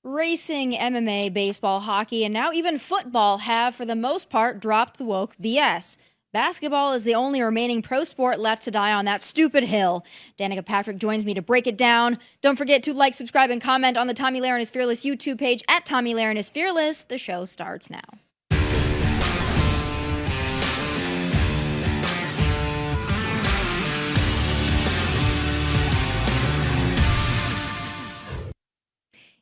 Racing, MMA, baseball, hockey, and now even football have, for the most part, dropped the woke BS. Basketball is the only remaining pro sport left to die on that stupid hill. Danica Patrick joins me to break it down. Don't forget to like, subscribe, and comment on the Tomi Lahren is Fearless YouTube page at Tomi Lahren is Fearless. The show starts now.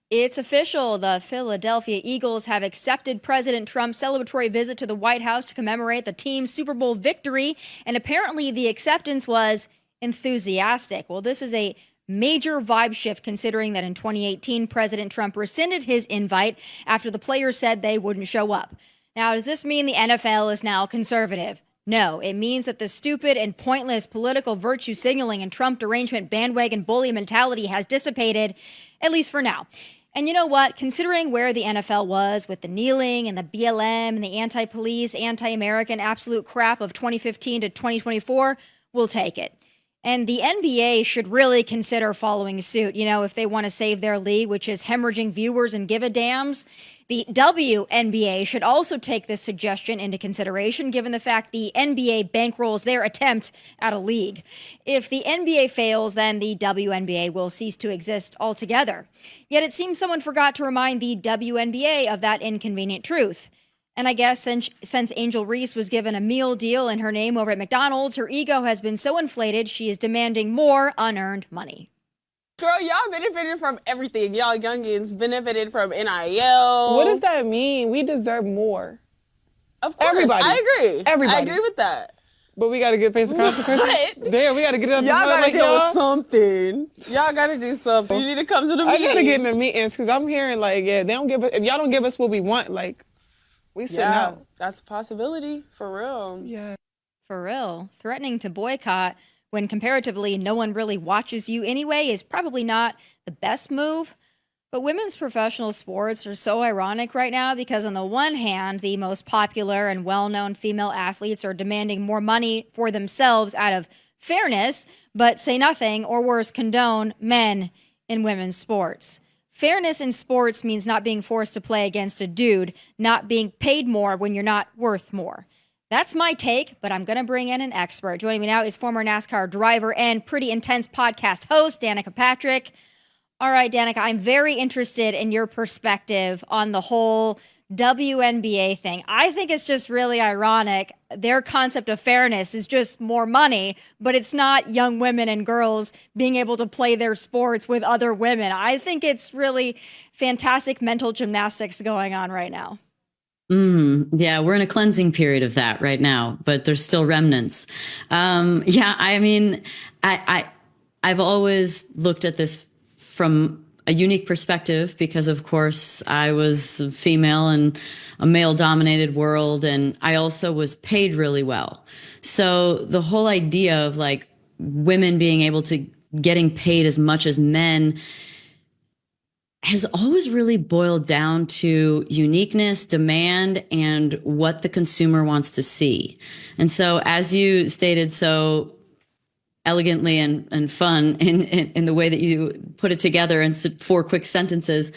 It's official. The Philadelphia Eagles have accepted President Trump's celebratory visit to the White House to commemorate the team's Super Bowl victory. And apparently the acceptance was enthusiastic. Well, this is a major vibe shift considering that in 2018, President Trump rescinded his invite after the players said they wouldn't show up. Now, does this mean the NFL is now conservative? No, it means that the stupid and pointless political virtue signaling and Trump derangement bandwagon bully mentality has dissipated, at least for now. And you know what? Considering where the NFL was with the kneeling and the BLM and the anti-police, anti-American absolute crap of 2015 to 2024, we'll take it. And the NBA should really consider following suit, if they want to save their league, which is hemorrhaging viewers and give-a-dams. The WNBA should also take this suggestion into consideration, given the fact the NBA bankrolls their attempt at a league. If the NBA fails, then the WNBA will cease to exist altogether. Yet it seems someone forgot to remind the WNBA of that inconvenient truth. And I guess since Angel Reese was given a meal deal in her name over at McDonald's, her ego has been so inflated she is demanding more unearned money. Girl, y'all benefited from everything. Y'all youngins benefited from NIL. What does that mean? We deserve more. Of course. Everybody. I agree. Everybody. I agree with that. But we got to get paid for consequences. Damn, we got to get it up. Y'all got to deal y'all. with something. Y'all got to do something. You need to come to the meeting. I got to get in the meetings because I'm hearing they don't give us, if y'all don't give us what we want, we sitting out. That's a possibility. For real. Yeah. For real. Threatening to boycott when comparatively no one really watches you anyway is probably not the best move. But women's professional sports are so ironic right now because on the one hand, the most popular and well-known female athletes are demanding more money for themselves out of fairness, but say nothing or worse, condone men in women's sports. Fairness in sports means not being forced to play against a dude, not being paid more when you're not worth more. That's my take, but I'm going to bring in an expert. Joining me now is former NASCAR driver and Pretty Intense podcast host, Danica Patrick. All right, Danica, I'm very interested in your perspective on the whole WNBA thing. I think it's just really ironic. Their concept of fairness is just more money, but it's not young women and girls being able to play their sports with other women. I think it's really fantastic mental gymnastics going on right now. Yeah, we're in a cleansing period of that right now, but there's still remnants. I mean, I've always looked at this from a unique perspective because, of course, I was female in a male-dominated world, and I also was paid really well. So the whole idea of women being able to getting paid as much as men has always really boiled down to uniqueness, demand, and what the consumer wants to see. And so, as you stated so elegantly and fun in the way that you put it together in 4 quick sentences,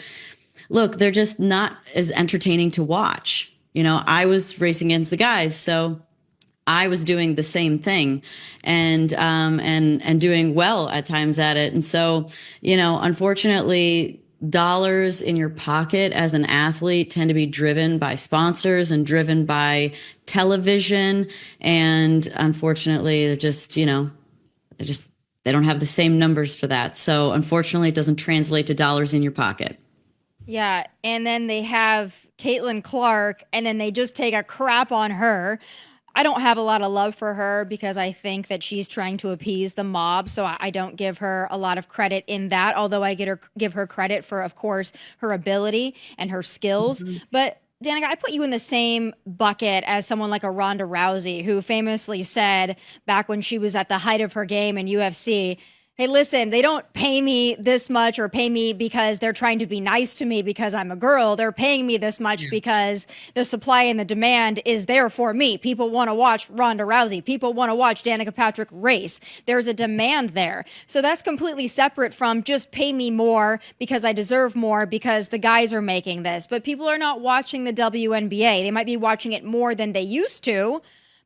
look, they're just not as entertaining to watch. I was racing against the guys, so I was doing the same thing and doing well at times at it. And so, unfortunately, dollars in your pocket as an athlete tend to be driven by sponsors and driven by television. And unfortunately, they're just, they don't have the same numbers for that. So unfortunately, it doesn't translate to dollars in your pocket. Yeah. And then they have Caitlin Clark, and then they just take a crap on her. I don't have a lot of love for her because I think that she's trying to appease the mob. So I don't give her a lot of credit in that, although I give her credit for, of course, her ability and her skills. Mm-hmm. But Danica, I put you in the same bucket as someone like a Ronda Rousey, who famously said back when she was at the height of her game in UFC, Hey, listen, they don't pay me this much or pay me because they're trying to be nice to me because I'm a girl. They're paying me this much because the supply and the demand is there for me. People want to watch Ronda Rousey. People want to watch Danica Patrick race. There's a demand there. So that's completely separate from just pay me more because I deserve more because the guys are making this. But people are not watching the WNBA. They might be watching it more than they used to,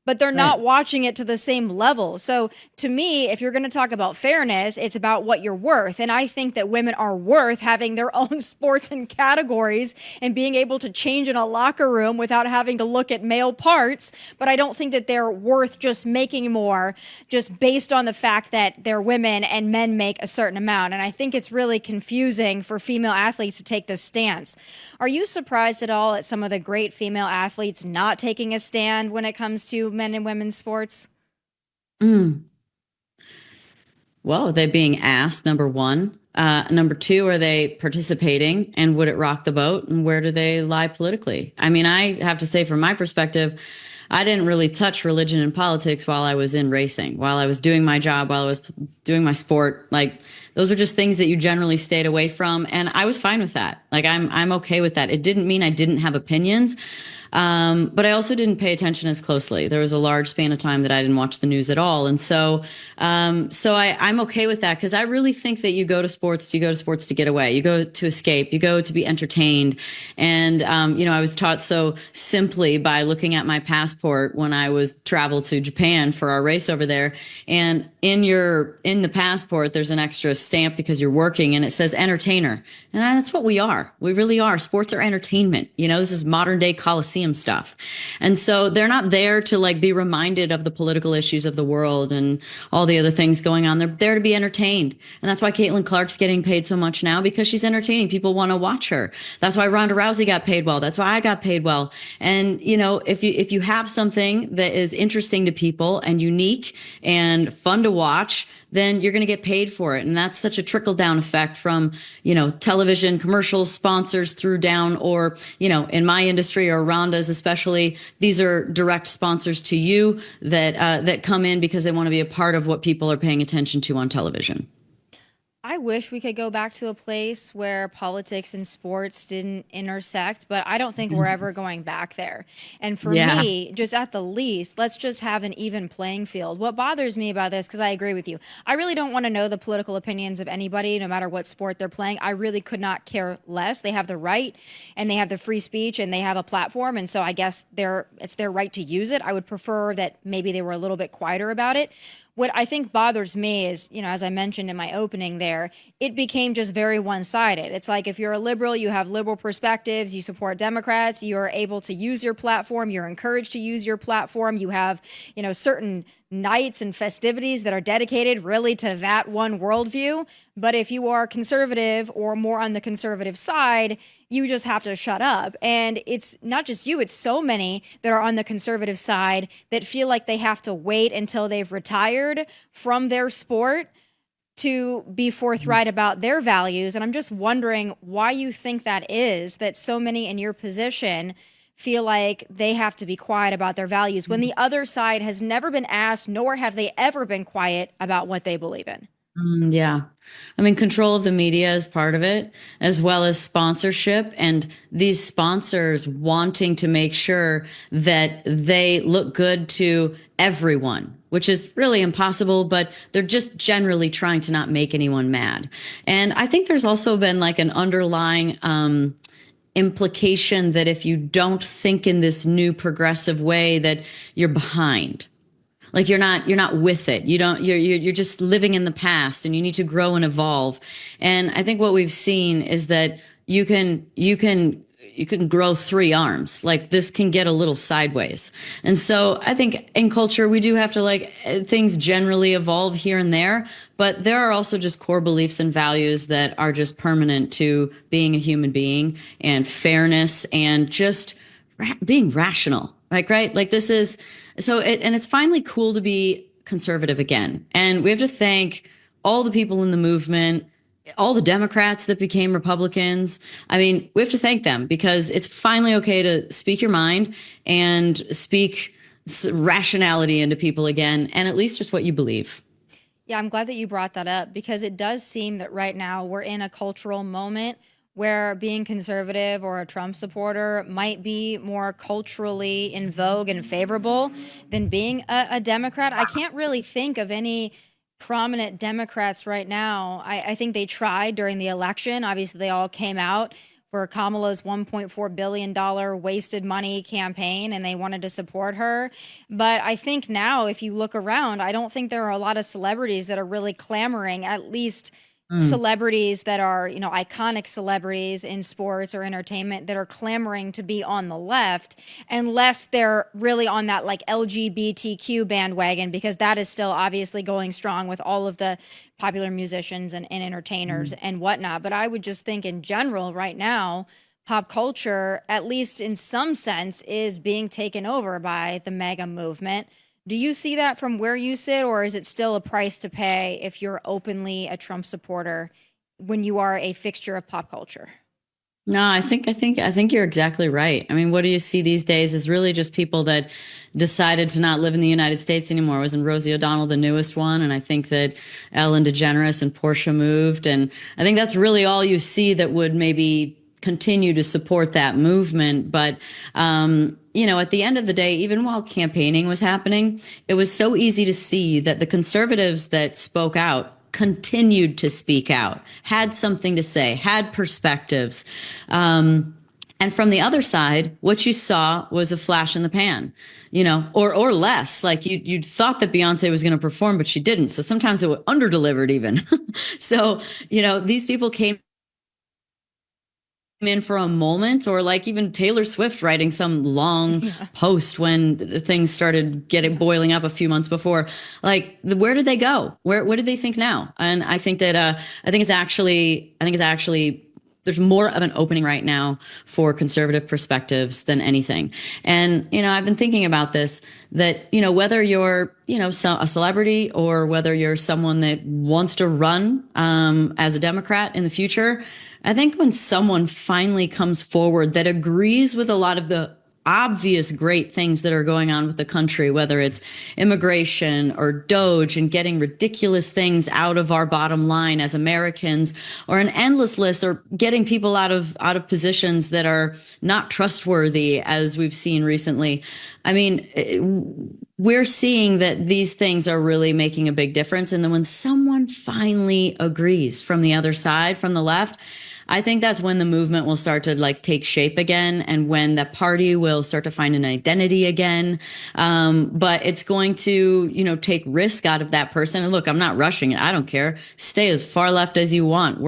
but they're not watching it to the same level. So to me, if you're going to talk about fairness, it's about what you're worth. And I think that women are worth having their own sports and categories and being able to change in a locker room without having to look at male parts. But I don't think that they're worth just making more just based on the fact that they're women and men make a certain amount. And I think it's really confusing for female athletes to take this stance. Are you surprised at all at some of the great female athletes not taking a stand when it comes to men and women's sports? Well, are they being asked, number one? Number two, are they participating, and would it rock the boat, and where do they lie politically? I mean, I have to say from my perspective, I didn't really touch religion and politics while I was in racing, while I was doing my job, while I was doing my sport. Like, those were just things that you generally stayed away from. And I was fine with that. Like, I'm okay with that. It didn't mean I didn't have opinions. But I also didn't pay attention as closely. There was a large span of time that I didn't watch the news at all. And so I'm okay with that, because I really think that you go to sports to get away. You go to escape. You go to be entertained. And, I was taught so simply by looking at my passport when I was traveled to Japan for our race over there. And in the passport, there's an extra stamp because you're working, and it says entertainer. And that's what we are. We really are. Sports are entertainment. This is modern day Coliseum stuff. And so they're not there to be reminded of the political issues of the world and all the other things going on. They're there to be entertained. And that's why Caitlin Clark's getting paid so much now, because she's entertaining. People want to watch her. That's why Ronda Rousey got paid well. That's why I got paid well. And, if you have something that is interesting to people and unique and fun to watch, then you're going to get paid for it. And that's such a trickle down effect from, television, commercials, sponsors through down, or, in my industry or Rhonda's especially, these are direct sponsors to you that come in because they want to be a part of what people are paying attention to on television. I wish we could go back to a place where politics and sports didn't intersect, but I don't think we're ever going back there. And for me, just at the least, let's just have an even playing field. What bothers me about this, because I agree with you, I really don't want to know the political opinions of anybody, no matter what sport they're playing. I really could not care less. They have the right, and they have the free speech, and they have a platform, and so I guess it's their right to use it. I would prefer that maybe they were a little bit quieter about it. What I think bothers me is, as I mentioned in my opening there, it became just very one-sided. It's like, if you're a liberal, you have liberal perspectives, you support Democrats, you're able to use your platform, you're encouraged to use your platform, you have, certain nights and festivities that are dedicated really to that one worldview. But if you are conservative or more on the conservative side, you just have to shut up. And it's not just you, it's so many that are on the conservative side that feel like they have to wait until they've retired from their sport to be forthright about their values. And I'm just wondering why you think that is, that so many in your position feel like they have to be quiet about their values when the other side has never been asked, nor have they ever been quiet about what they believe in. Yeah. I mean, control of the media is part of it, as well as sponsorship, and these sponsors wanting to make sure that they look good to everyone, which is really impossible, but they're just generally trying to not make anyone mad. And I think there's also been an underlying implication that if you don't think in this new progressive way, that you're behind. You're not with it. You're just living in the past, and you need to grow and evolve. And I think what we've seen is that you can grow three arms. This can get a little sideways. And so I think in culture, we do have to things generally evolve here and there, but there are also just core beliefs and values that are just permanent to being a human being, and fairness, and just being rational. This is so and it's finally cool to be conservative again. And we have to thank all the people in the movement, all the Democrats that became Republicans. I mean, we have to thank them, because it's finally okay to speak your mind and speak rationality into people again, and at least just what you believe. Yeah, I'm glad that you brought that up because it does seem that right now we're in a cultural moment where being conservative or a Trump supporter might be more culturally in vogue and favorable than being a Democrat. I can't really think of any prominent Democrats right now. I think they tried during the election. Obviously, they all came out for Kamala's $1.4 billion wasted money campaign and they wanted to support her. But I think now, if you look around, I don't think there are a lot of celebrities that are really clamoring, at least celebrities that are, iconic celebrities in sports or entertainment that are clamoring to be on the left, unless they're really on that like LGBTQ bandwagon, because that is still obviously going strong with all of the popular musicians and entertainers and whatnot. But I would just think in general right now, pop culture, at least in some sense, is being taken over by the MAGA movement. Do you see that from where you sit, or is it still a price to pay if you're openly a Trump supporter when you are a fixture of pop culture? No, I think you're exactly right. I mean, what do you see these days is really just people that decided to not live in the United States anymore. Wasn't Rosie O'Donnell the newest one? And I think that Ellen DeGeneres and Portia moved. And I think that's really all you see that would maybe continue to support that movement. But, at the end of the day, even while campaigning was happening, it was so easy to see that the conservatives that spoke out continued to speak out, had something to say, had perspectives. And from the other side, what you saw was a flash in the pan, or less. Like you thought that Beyonce was going to perform, but she didn't. So sometimes it was underdelivered even. So, these people came in for a moment, or like even Taylor Swift writing some long post when things started boiling up a few months before. Like, where did they go? What do they think now? And I think that I think it's actually there's more of an opening right now for conservative perspectives than anything. And, I've been thinking about this, that, whether you're, a celebrity or whether you're someone that wants to run as a Democrat in the future, I think when someone finally comes forward that agrees with a lot of the obvious great things that are going on with the country, whether it's immigration or Doge and getting ridiculous things out of our bottom line as Americans, or an endless list, or getting people out of positions that are not trustworthy, as we've seen recently. I mean, we're seeing that these things are really making a big difference. And then when someone finally agrees from the other side, from the left, I think that's when the movement will start to take shape again, and when the party will start to find an identity again. But it's going to, take risk out of that person. And look, I'm not rushing it. I don't care. Stay as far left as you want.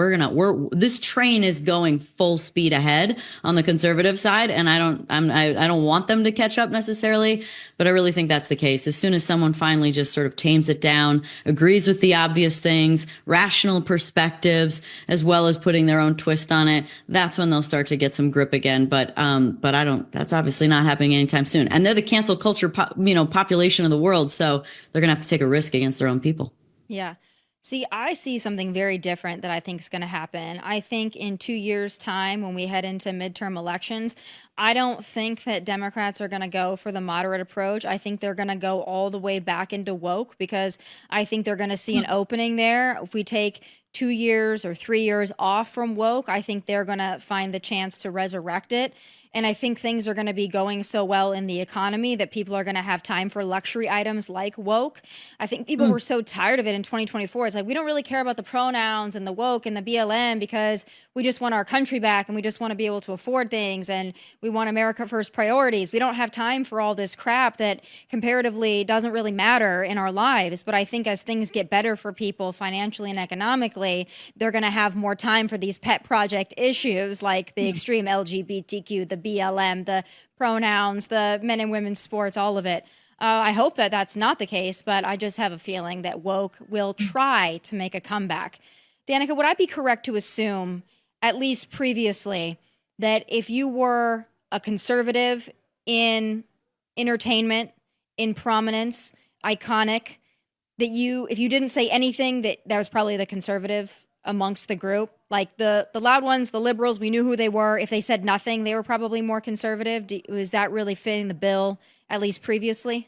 This train is going full speed ahead on the conservative side. And I don't want them to catch up necessarily, but I really think that's the case. As soon as someone finally just sort of tames it down, agrees with the obvious things, rational perspectives, as well as putting their own twist on it, that's when they'll start to get some grip again. But that's obviously not happening anytime soon. And they're the cancel culture, population of the world. So they're going to have to take a risk against their own people. Yeah. See, I see something very different that I think is going to happen. I think in 2 years' time, when we head into midterm elections, I don't think that Democrats are going to go for the moderate approach. I think they're going to go all the way back into woke, because I think they're going to see an opening there. If we take 2 years or 3 years off from woke, I think they're going to find the chance to resurrect it. And I think things are going to be going so well in the economy that people are going to have time for luxury items like woke. I think people were so tired of it in 2024. It's like, we don't really care about the pronouns and the woke and the BLM because we just want our country back and we just want to be able to afford things and we want America first priorities. We don't have time for all this crap that comparatively doesn't really matter in our lives. But I think as things get better for people financially and economically, they're going to have more time for these pet project issues like the extreme LGBTQ, the BLM, the pronouns, the men and women's sports, all of it. I hope that that's not the case, but I just have a feeling that woke will try to make a comeback. Danica, would I be correct to assume, at least previously, that if you were a conservative in entertainment, in prominence, iconic, that if you didn't say anything, that was probably the conservative amongst the group? Like the loud ones, the liberals, we knew who they were. If they said nothing, they were probably more conservative. Was that really fitting the bill, at least previously?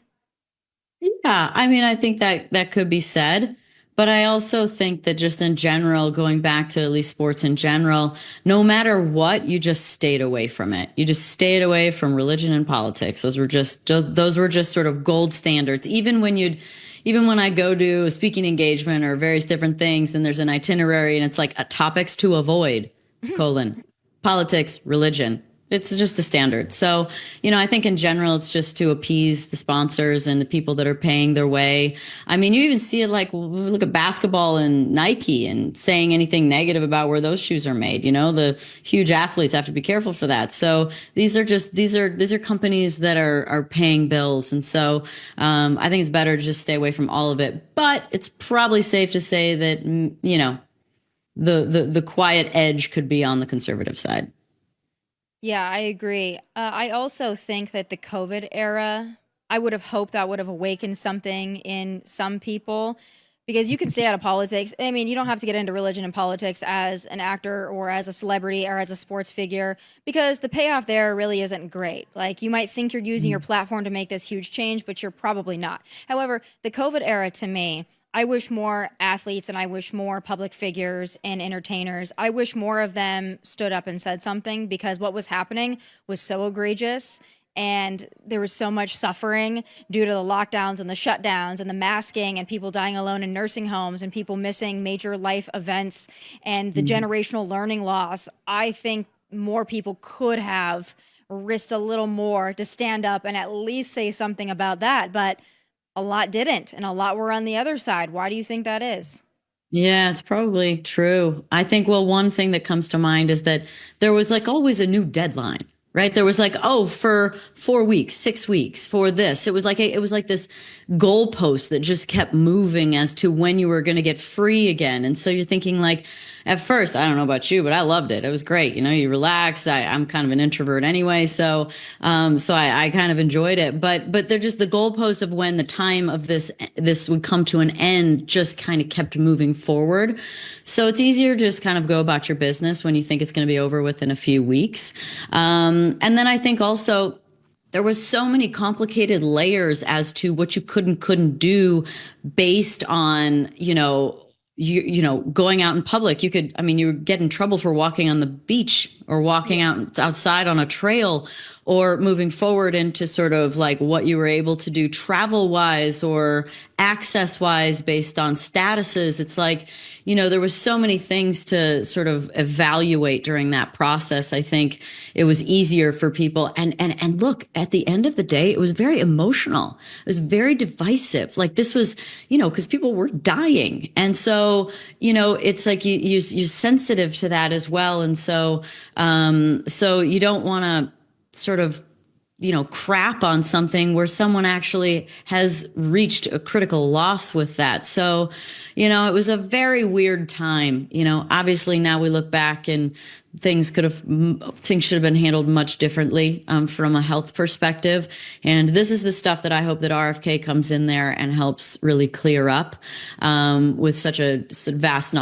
Yeah, I mean, I think that could be said. But I also think that just in general, going back to at least sports in general, no matter what, you just stayed away from it. You just stayed away from religion and politics. Those were just sort of gold standards. Even when I go to a speaking engagement or various different things, and there's an itinerary and it's like topics to avoid, colon, politics, religion. It's just a standard. So, I think in general, it's just to appease the sponsors and the people that are paying their way. I mean, you even see it like look at basketball and Nike and saying anything negative about where those shoes are made. The huge athletes have to be careful for that. So these are companies that are paying bills. And so I think it's better to just stay away from all of it. But it's probably safe to say that, the quiet edge could be on the conservative side. Yeah, I agree. I also think that the COVID era, I would have hoped that would have awakened something in some people because you can stay out of politics. I mean, you don't have to get into religion and politics as an actor or as a celebrity or as a sports figure because the payoff there really isn't great. Like, you might think you're using your platform to make this huge change, but you're probably not. However, the COVID era to me, I wish more athletes and I wish more public figures and entertainers, I wish more of them stood up and said something because what was happening was so egregious and there was so much suffering due to the lockdowns and the shutdowns and the masking and people dying alone in nursing homes and people missing major life events and the generational learning loss. I think more people could have risked a little more to stand up and at least say something about that. But a lot didn't, and a lot were on the other side. Why do you think that is? Yeah, it's probably true. I think, well, one thing that comes to mind is that there was like always a new deadline, right? There was like, oh, for 4 weeks, 6 weeks for this. It was like this goalpost that just kept moving as to when you were going to get free again. And so you're thinking like, at first, I don't know about you, but I loved it. It was great. You relax. I'm kind of an introvert anyway. So I kind of enjoyed it, but they're just the goalposts of when the time of this would come to an end just kind of kept moving forward. So it's easier to just kind of go about your business when you think it's going to be over within a few weeks. And then I think also, there was so many complicated layers as to what you could and couldn't do based on, going out in public. You would get in trouble for walking on the beach or walking outside on a trail or moving forward into sort of like what you were able to do travel wise or access wise based on statuses. It's like, there was so many things to sort of evaluate during that process. I think it was easier for people. And look, at the end of the day, it was very emotional. It was very divisive. Like this was, because people were dying. And so, it's like you're sensitive to that as well. And so you don't want to sort of, crap on something where someone actually has reached a critical loss with that. So, it was a very weird time. Obviously now we look back and things should have been handled much differently from a health perspective. And this is the stuff that I hope that RFK comes in there and helps really clear up with such a vast,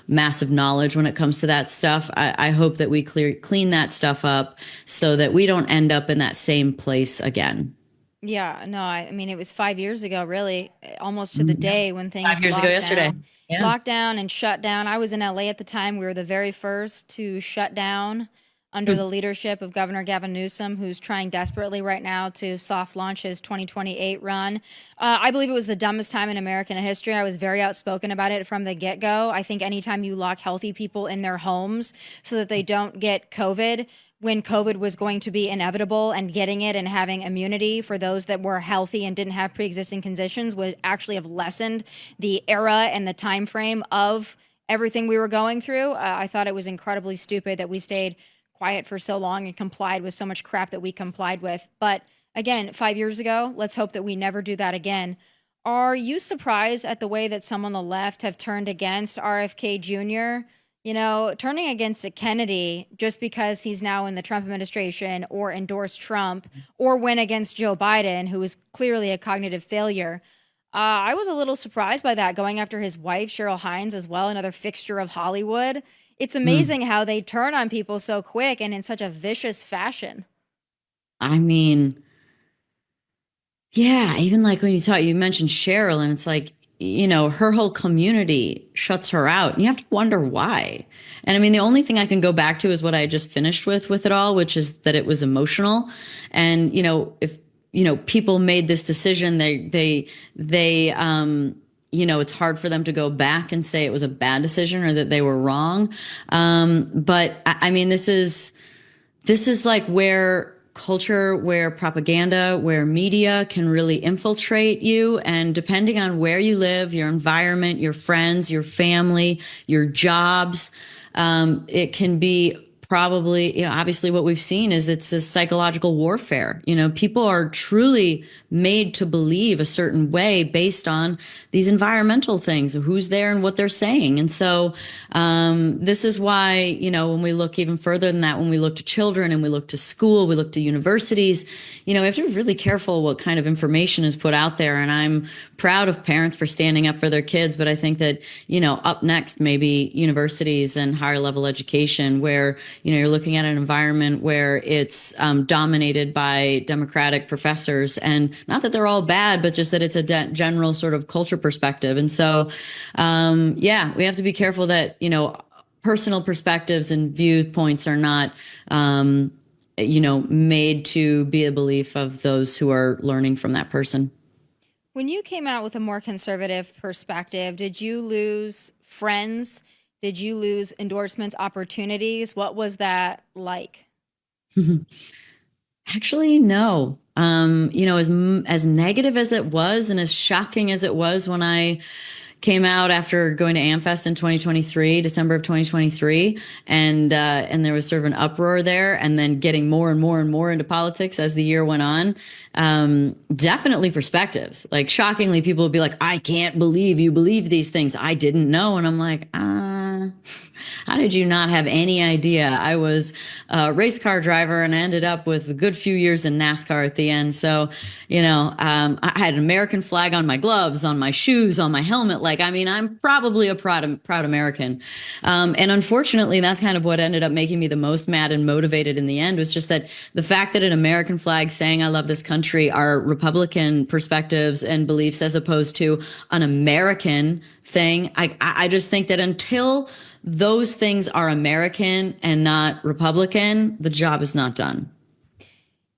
massive knowledge when it comes to that stuff. I hope that we clean that stuff up so that we don't end up in that same place again. Yeah, no, I mean, it was 5 years ago, really, almost to the day when things 5 years ago yesterday. Yeah. Lockdown and shut down. I was in LA at the time. We were the very first to shut down under the leadership of Governor Gavin Newsom, who's trying desperately right now to soft launch his 2028 run. I believe it was the dumbest time in American history. I was very outspoken about it from the get-go. I think anytime you lock healthy people in their homes so that they don't get COVID, when COVID was going to be inevitable, and getting it and having immunity for those that were healthy and didn't have pre-existing conditions would actually have lessened the era and the time frame of everything we were going through. I thought it was incredibly stupid that we stayed quiet for so long and complied with so much crap that we complied with. But again, 5 years ago, let's hope that we never do that again. Are you surprised at the way that some on the left have turned against RFK Jr.? Turning against a Kennedy just because he's now in the Trump administration or endorsed Trump or went against Joe Biden, who was clearly a cognitive failure. I was a little surprised by that, going after his wife, Cheryl Hines, as well, another fixture of Hollywood. It's amazing how they turn on people so quick and in such a vicious fashion. I mean, yeah, even like when you mentioned Cheryl, and it's like, her whole community shuts her out. And you have to wonder why. And I mean, the only thing I can go back to is what I just finished with it all, which is that it was emotional. And, if, people made this decision, it's hard for them to go back and say it was a bad decision or that they were wrong. But I mean, this is like where culture, where propaganda, where media can really infiltrate you. And depending on where you live, your environment, your friends, your family, your jobs, it can be probably, obviously what we've seen is it's a psychological warfare. People are truly made to believe a certain way based on these environmental things, who's there and what they're saying. And so this is why, when we look even further than that, when we look to children and we look to school, we look to universities, we have to be really careful what kind of information is put out there. And I'm proud of parents for standing up for their kids. But I think that, up next, maybe universities and higher level education where, you're looking at an environment where it's dominated by Democratic professors, and not that they're all bad, but just that it's a general sort of culture perspective. And so, we have to be careful that, personal perspectives and viewpoints are not, made to be a belief of those who are learning from that person. When you came out with a more conservative perspective, did you lose friends? Did you lose endorsements, opportunities? What was that like? Actually, no. As negative as it was and as shocking as it was when I came out after going to AmFest in 2023, December of 2023, and there was sort of an uproar there, and then getting more and more and more into politics as the year went on. Definitely perspectives. Like, shockingly, people would be like, "I can't believe you believe these things. I didn't know." And I'm like, how did you not have any idea? I was a race car driver and I ended up with a good few years in NASCAR at the end. So, I had an American flag on my gloves, on my shoes, on my helmet. I'm probably a proud American. And unfortunately, that's kind of what ended up making me the most mad and motivated in the end, was just that the fact that an American flag saying I love this country are Republican perspectives and beliefs as opposed to an American thing. I just think that until those things are American and not Republican, the job is not done.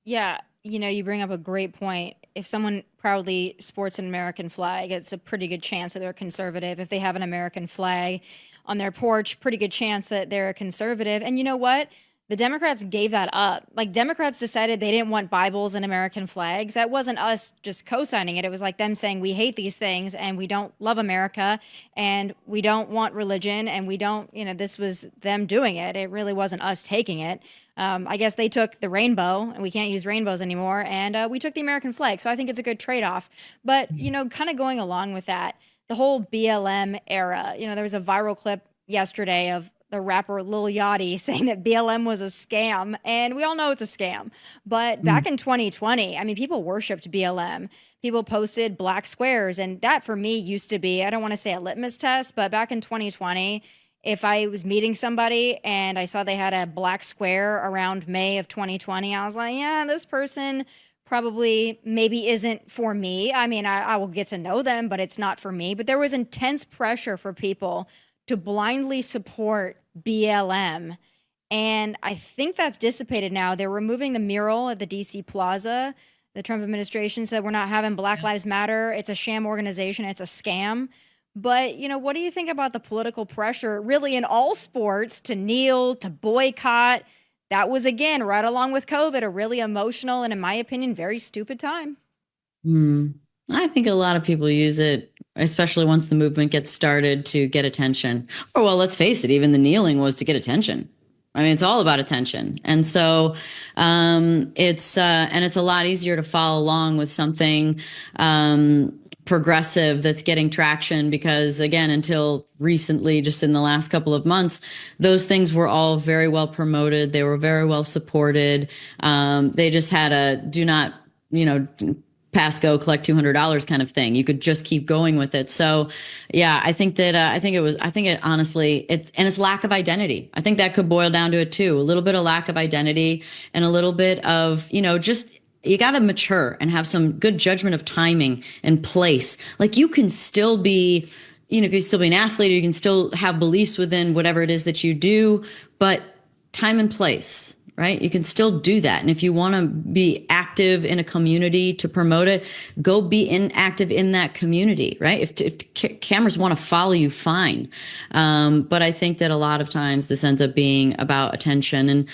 Yeah, you bring up a great point. If someone proudly sports an American flag, it's a pretty good chance that they're conservative. If they have an American flag on their porch, pretty good chance that they're a conservative. And you know what? The Democrats gave that up. Like, Democrats decided they didn't want Bibles and American flags. That wasn't us just co-signing it. It was like them saying, we hate these things and we don't love America and we don't want religion and we don't, this was them doing it. It really wasn't us taking it. I guess they took the rainbow and we can't use rainbows anymore. And we took the American flag. So I think it's a good trade-off. But, kind of going along with that, the whole BLM era, there was a viral clip yesterday of the rapper Lil Yachty saying that BLM was a scam. And we all know it's a scam. But back in 2020, people worshipped BLM. People posted black squares. And that, for me, used to be, I don't want to say a litmus test, but back in 2020, if I was meeting somebody and I saw they had a black square around May of 2020, I was like, yeah, this person probably maybe isn't for me. I will get to know them, but it's not for me. But there was intense pressure for people to blindly support BLM. And I think that's dissipated now. They're removing the mural at the DC Plaza. The Trump administration said we're not having Black Lives Matter. It's a sham organization. It's a scam. But, what do you think about the political pressure really in all sports to kneel, to boycott? That was, again, right along with COVID, a really emotional and, in my opinion, very stupid time. I think a lot of people use it, especially once the movement gets started, to get attention. Or, well, let's face it, even the kneeling was to get attention. It's all about attention. And so it's a lot easier to follow along with something progressive that's getting traction, because, again, until recently, just in the last couple of months, those things were all very well promoted. They were very well supported. They just had a do not, pass go, collect $200 kind of thing. You could just keep going with it. So yeah, I think that, it's lack of identity. I think that could boil down to it too. A little bit of lack of identity and a little bit of, just you got to mature and have some good judgment of timing and place. Like you can still be, you can still be an athlete, or you can still have beliefs within whatever it is that you do, but time and place, right? You can still do that. And if you want to be active in a community to promote it, go be active in that community, right? If cameras want to follow you, fine. But I think that a lot of times this ends up being about attention. And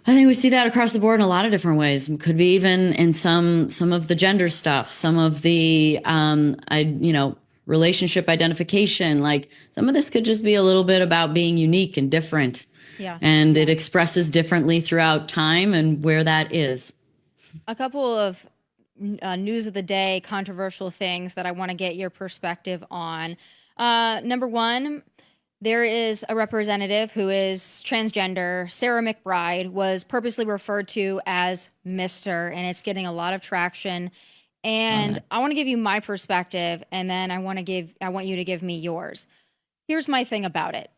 I think we see that across the board in a lot of different ways. It could be even in some of the gender stuff, some of the, relationship identification. Like some of this could just be a little bit about being unique and different. Yeah. And it expresses differently throughout time and where that is. A couple of news of the day, controversial things that I want to get your perspective on. Number one, there is a representative who is transgender. Sarah McBride was purposely referred to as Mr., and it's getting a lot of traction. And I want to give you my perspective, and then I want you to give me yours. Here's my thing about it.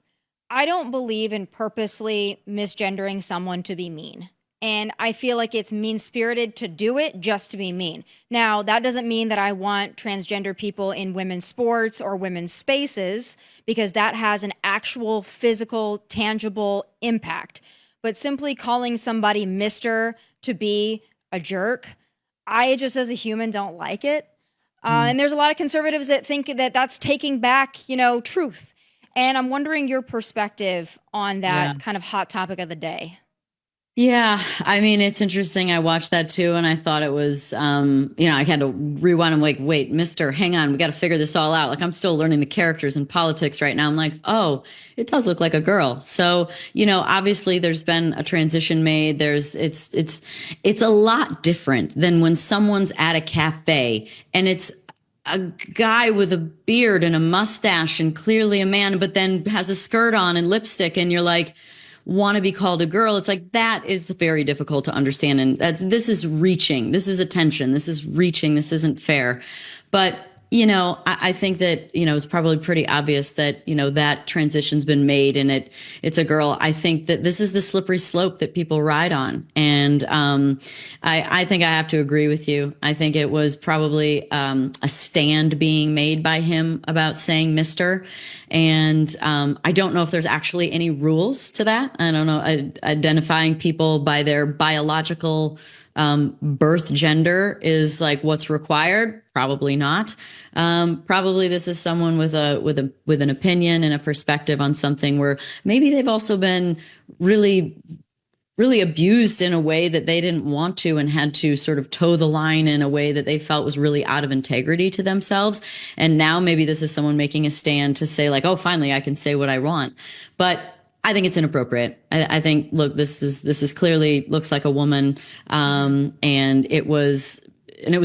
I don't believe in purposely misgendering someone to be mean. And I feel like it's mean-spirited to do it just to be mean. Now, that doesn't mean that I want transgender people in women's sports or women's spaces, because that has an actual physical, tangible impact. But simply calling somebody Mr. to be a jerk, I just as a human don't like it. And there's a lot of conservatives that think that that's taking back, truth. And I'm wondering your perspective on that kind of hot topic of the day. Yeah, I mean, it's interesting. I watched that too, and I thought it was, I had to rewind. I'm like, wait, Mister, hang on, we got to figure this all out. Like, I'm still learning the characters in politics right now. I'm like, oh, it does look like a girl. So, obviously, there's been a transition made. It's a lot different than when someone's at a cafe and it's a guy with a beard and a mustache and clearly a man, but then has a skirt on and lipstick, and you're like, want to be called a girl. It's like, that is very difficult to understand. And this is reaching, this is attention, this is reaching, this isn't fair. But, I think that, it's probably pretty obvious that, that transition's been made and it's a girl. I think that this is the slippery slope that people ride on. And I think I have to agree with you. I think it was probably a stand being made by him about saying Mr. And I don't know if there's actually any rules to that. I don't know, identifying people by their biological birth gender is like what's required. Probably not. Probably this is someone with an opinion and a perspective on something where maybe they've also been really, really abused in a way that they didn't want to, and had to sort of toe the line in a way that they felt was really out of integrity to themselves. And now maybe this is someone making a stand to say like, oh, finally I can say what I want. But I think it's inappropriate. I think, look, this is clearly looks like a woman, and it was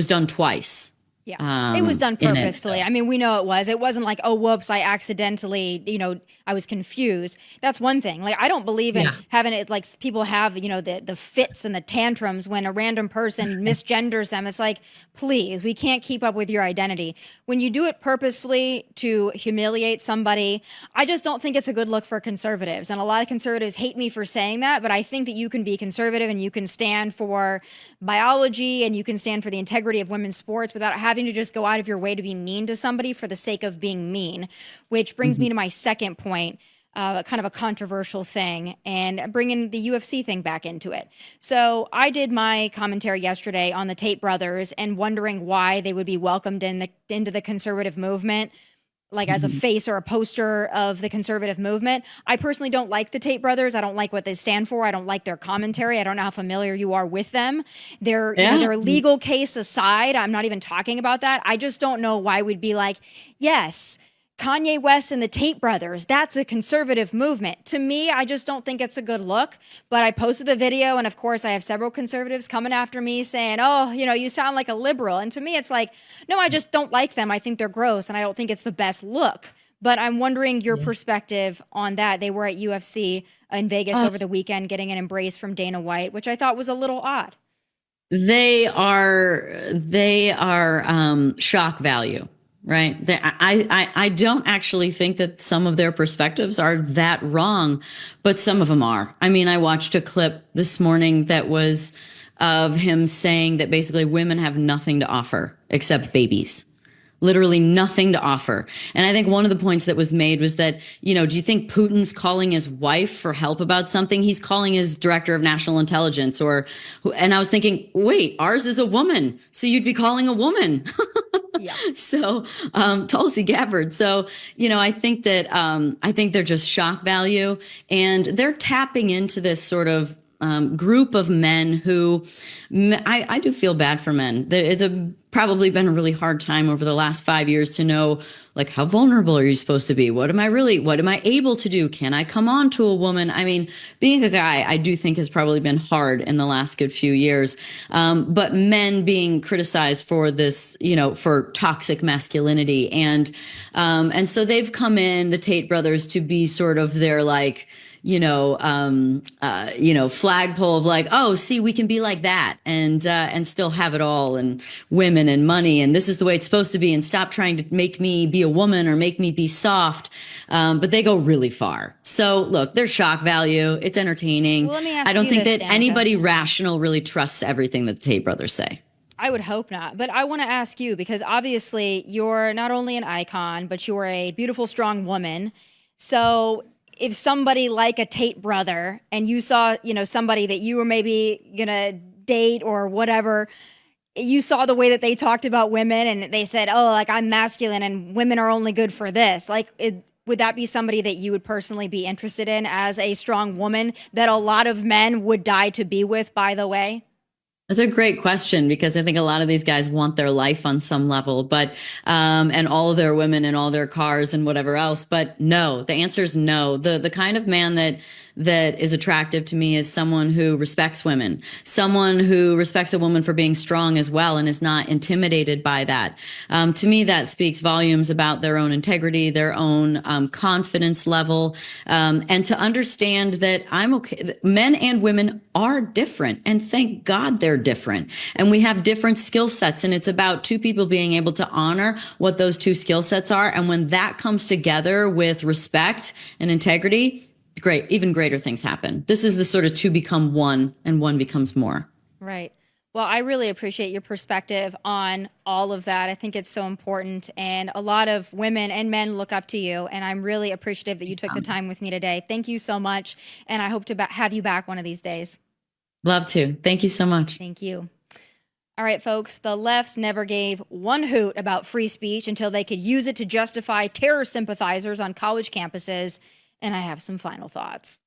done twice. Yeah, it was done purposefully. I mean, we know it was. It wasn't like, oh, whoops, I accidentally, I was confused. That's one thing. Like, I don't believe in having it like people have, the fits and the tantrums when a random person misgenders them. It's like, please, we can't keep up with your identity. When you do it purposefully to humiliate somebody, I just don't think it's a good look for conservatives. And a lot of conservatives hate me for saying that, but I think that you can be conservative and you can stand for biology and you can stand for the integrity of women's sports without having to just go out of your way to be mean to somebody for the sake of being mean, which brings me to my second point, kind of a controversial thing, and bringing the UFC thing back into it. So I did my commentary yesterday on the Tate brothers and wondering why they would be welcomed into the conservative movement, like as a face or a poster of the conservative movement. I personally don't like the Tate brothers. I don't like what they stand for. I don't like their commentary. I don't know how familiar you are with them. Their legal case aside, I'm not even talking about that. I just don't know why we'd be like, yes, Kanye West and the Tate brothers, that's a conservative movement. To me, I just don't think it's a good look. But I posted the video, and of course, I have several conservatives coming after me saying, oh, you sound like a liberal. And to me, it's like, no, I just don't like them. I think they're gross, and I don't think it's the best look. But I'm wondering your perspective on that. They were at UFC in Vegas over the weekend getting an embrace from Dana White, which I thought was a little odd. They are shock value. Right. I don't actually think that some of their perspectives are that wrong, but some of them are. I mean, I watched a clip this morning that was of him saying that basically women have nothing to offer except babies. Literally nothing to offer. And I think one of the points that was made was that, do you think Putin's calling his wife for help about something? He's calling his director of national intelligence and I was thinking, wait, ours is a woman. So you'd be calling a woman. Yeah. So, Tulsi Gabbard. So, I think that, I think they're just shock value, and they're tapping into this sort of group of men who I do feel bad for men. It's probably been a really hard time over the last 5 years to know, like, how vulnerable are you supposed to be? What am I able to do? Can I come on to a woman? I mean, being a guy, I do think has probably been hard in the last good few years. But men being criticized for this, for toxic masculinity. And so they've come in, the Tate brothers, to be sort of their, like, flagpole of like, oh, see, we can be like that and still have it all, and women and money, and this is the way it's supposed to be, and stop trying to make me be a woman or make me be soft. But they go really far. So look, there's shock value. It's entertaining. Well, let me ask I don't you think this, that Danica. anybody rational really trusts everything that the Tate brothers say. I would hope not. But I want to ask you, because obviously you're not only an icon, but you're a beautiful, strong woman. So if somebody like a Tate brother, and you saw, somebody that you were maybe gonna date or whatever, you saw the way that they talked about women and they said, oh, like, I'm masculine and women are only good for this. Like, would that be somebody that you would personally be interested in as a strong woman that a lot of men would die to be with, by the way? That's a great question, because I think a lot of these guys want their life on some level, but, and all their women and all their cars and whatever else. But no, the answer is no. The kind of man that is attractive to me is someone who respects women, someone who respects a woman for being strong as well and is not intimidated by that. To me, that speaks volumes about their own integrity, their own confidence level, and to understand that I'm okay. Men and women are different, and thank God they're different. And we have different skill sets, and it's about two people being able to honor what those two skill sets are. And when that comes together with respect and integrity, great, even greater things happen. This is the sort of two become one, and one becomes more. Right. Well, I really appreciate your perspective on all of that. I think it's so important, and a lot of women and men look up to you, and I'm really appreciative that you took the time with me today. Thank you so much, and I hope to have you back one of these days. Love to. Thank you so much. Thank you. All right, folks, the left never gave one hoot about free speech until they could use it to justify terror sympathizers on college campuses, and I have some final thoughts.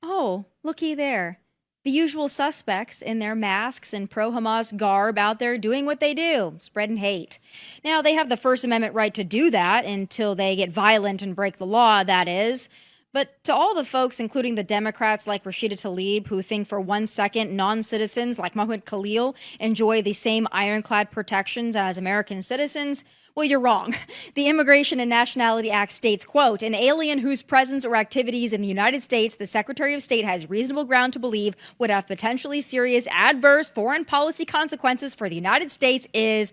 Oh, looky there. The usual suspects in their masks and pro-Hamas garb out there doing what they do, spreading hate. Now, they have the First Amendment right to do that until they get violent and break the law, that is. But to all the folks, including the Democrats like Rashida Tlaib, who think for 1 second non-citizens like Mahmoud Khalil enjoy the same ironclad protections as American citizens, well, you're wrong. The Immigration and Nationality Act states, quote, an alien whose presence or activities in the United States the Secretary of State has reasonable ground to believe would have potentially serious adverse foreign policy consequences for the United States is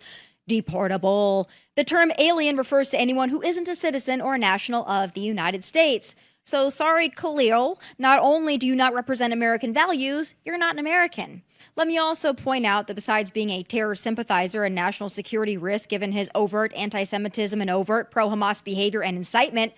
deportable. The term alien refers to anyone who isn't a citizen or a national of the United States. So sorry, Khalil, not only do you not represent American values, you're not an American. Let me also point out that besides being a terror sympathizer and national security risk given his overt anti-Semitism and overt pro-Hamas behavior and incitement,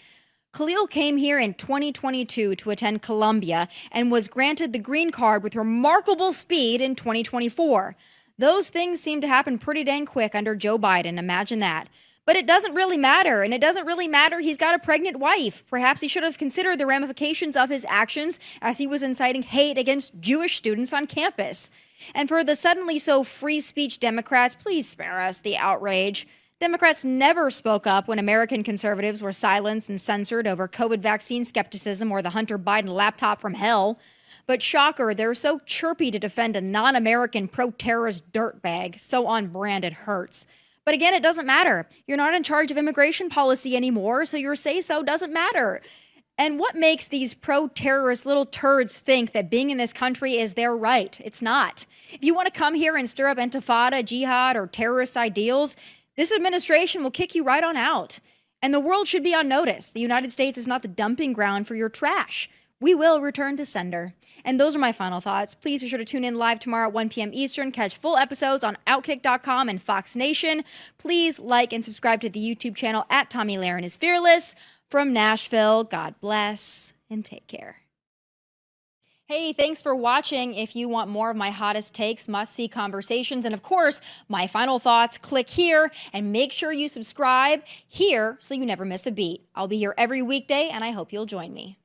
Khalil came here in 2022 to attend Columbia and was granted the green card with remarkable speed in 2024. Those things seem to happen pretty dang quick under Joe Biden, imagine that. But it doesn't really matter, and it doesn't really matter he's got a pregnant wife. Perhaps he should have considered the ramifications of his actions as he was inciting hate against Jewish students on campus. And for the suddenly so free speech Democrats, please spare us the outrage. Democrats never spoke up when American conservatives were silenced and censored over COVID vaccine skepticism or the Hunter Biden laptop from hell. But shocker, they're so chirpy to defend a non-American pro-terrorist dirtbag. So on brand it hurts. But again, it doesn't matter. You're not in charge of immigration policy anymore, so your say-so doesn't matter. And what makes these pro-terrorist little turds think that being in this country is their right? It's not. If you want to come here and stir up intifada, jihad, or terrorist ideals, this administration will kick you right on out. And the world should be on notice. The United States is not the dumping ground for your trash. We will return to sender. And those are my final thoughts. Please be sure to tune in live tomorrow at 1 p.m. Eastern. Catch full episodes on outkick.com and Fox Nation. Please like and subscribe to the YouTube channel at Tomi Lahren is Fearless. From Nashville, God bless and take care. Hey, thanks for watching. If you want more of my hottest takes, must-see conversations, and of course, my final thoughts, click here and make sure you subscribe here so you never miss a beat. I'll be here every weekday, and I hope you'll join me.